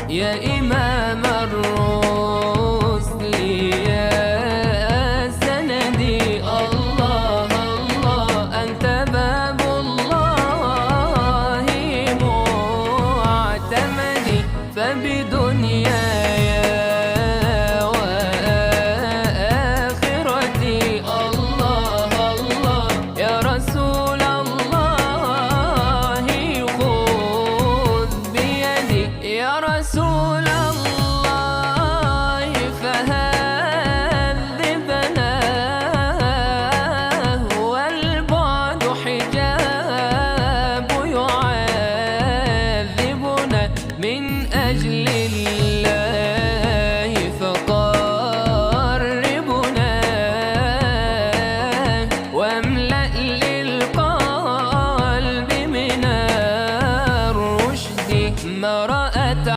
يا إمام الرسل يا سندي، الله الله أنت باب الله معتمدي. فبدنياي وآخرتي الله الله يا رسول الله خذ بيدي. يا رسول الله فهذبنا والبعد حجاب يعذبنا من أجل الله